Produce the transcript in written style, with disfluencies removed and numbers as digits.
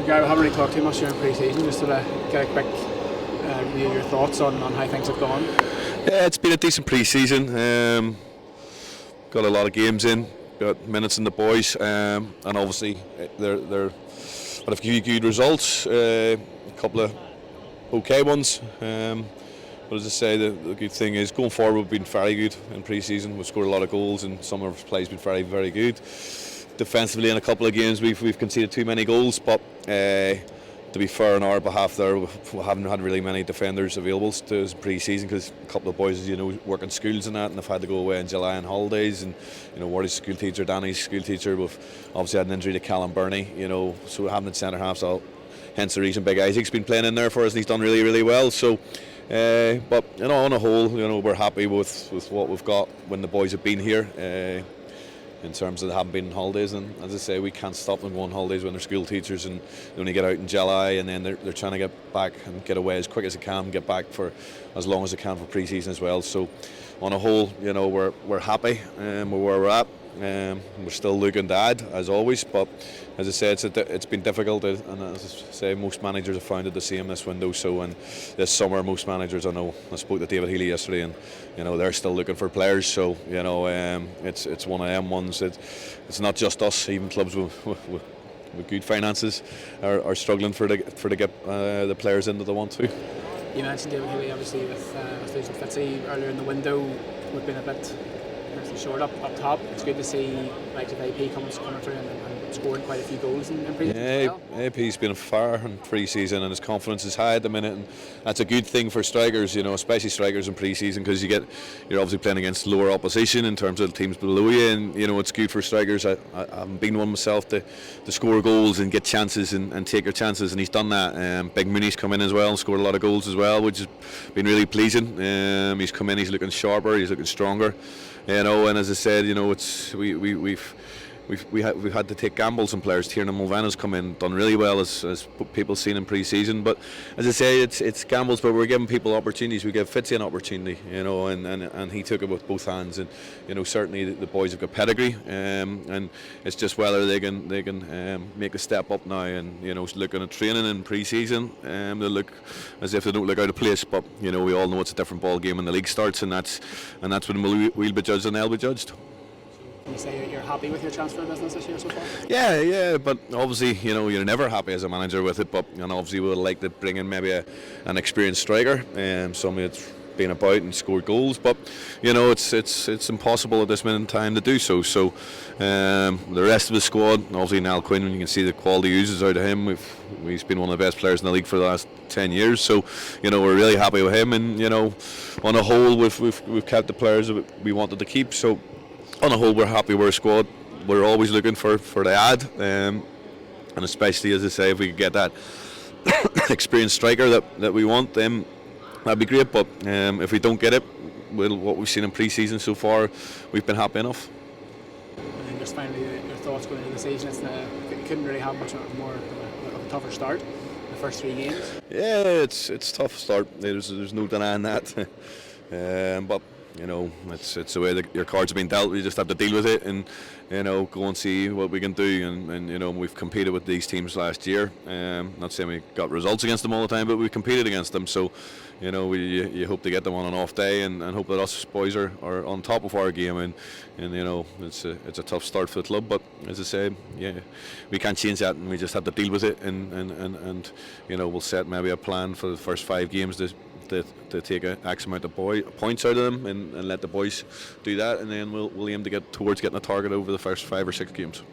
Gary, we haven't really talked too much during pre-season. Just to get a quick review of your thoughts on how things have gone. Yeah, it's been a decent pre-season. Got a lot of games in, got minutes in the boys, and obviously they're had a few good results, a couple of okay ones. But as I say, the good thing is going forward we've been very good in pre-season. We've scored a lot of goals and some of our plays been very, very good. Defensively in a couple of games we've conceded too many goals, but to be fair on our behalf there, we haven't had really many defenders available to us pre-season because a couple of boys, work in schools and that, and they've had to go away in July on holidays. And Wardy's school teacher, Danny's school teacher, we've obviously had an injury to Callum Burney, so we haven't had centre half. So hence the reason Big Isaac's been playing in there for us, and he's done really, really well. So, but on a whole, we're happy with what we've got when the boys have been here. In terms of they haven't been on holidays, and as I say, we can't stop them going on holidays when they're school teachers, and they only get out in July, and then they're trying to get back and get away as quick as they can and get back for as long as they can for pre-season as well. So on a whole, we're happy with where we're at. We're still looking to add as always, but as I said, it's been difficult, and as I say, most managers have found it the same this window. So, and this summer, most managers, I spoke to David Healy yesterday, and they're still looking for players. So it's one of them ones that it's not just us. Even clubs with good finances are struggling to get the players in that they want to. You mentioned David Healy, obviously with losing Fitzy earlier in the window. We've been a bit short up top. It's good to see like the AP coming through and scoring quite a few goals in pre-season. Yeah, AP's been far in pre-season and his confidence is high at the minute, and that's a good thing for strikers, especially strikers in pre-season, because you're obviously playing against lower opposition in terms of the teams below you, and it's good for strikers. I haven't been one myself to score goals and get chances and take your chances, and he's done that. Big Mooney's come in as well and scored a lot of goals as well, which has been really pleasing. He's come in, he's looking sharper, he's looking stronger. And as I said, we've had to take gambles on players. Tiernan Mulvaney's come in, done really well as people seen in pre-season. But as I say, it's gambles, but we're giving people opportunities. We give Fitzy an opportunity, and he took it with both hands. And certainly the boys have got pedigree, and it's just whether they can make a step up now. And looking at training in pre-season, they look as if they don't look out of place. But we all know it's a different ball game when the league starts, and that's when we'll be judged and they'll be judged. Can you say you're happy with your transfer business this year so far? Yeah, but obviously, you're never happy as a manager with it, but obviously we would like to bring in maybe an experienced striker, somebody that's been about and scored goals, but it's impossible at this minute in time to do so. So the rest of the squad, obviously Niall Quinn, you can see the quality he uses out of him. He's been one of the best players in the league for the last 10 years, so we're really happy with him, and on a whole we've kept the players that we wanted to keep. So on a whole, we're happy with our squad. We're always looking for the ad, and especially, as I say, if we could get that experienced striker that we want, then that'd be great. But if we don't get it, what we've seen in pre-season so far, we've been happy enough. And then just finally, your thoughts going into the season. You couldn't really have much more of a tougher start. The first 3 games. Yeah, it's a tough start. There's no denying that. But it's the way that your cards have been dealt. We just have to deal with it and go and see what we can do. And we've competed with these teams last year. Not saying we got results against them all the time, but we competed against them. So you hope to get them on an off day and hope that us boys are on top of our game. And it's a tough start for the club. But as I say, we can't change that, and we just have to deal with it. And we'll set maybe a plan for the first 5 games to take an X amount of points out of them and let the boys do that, and then we'll aim to get towards getting a target over the first 5 or 6 games.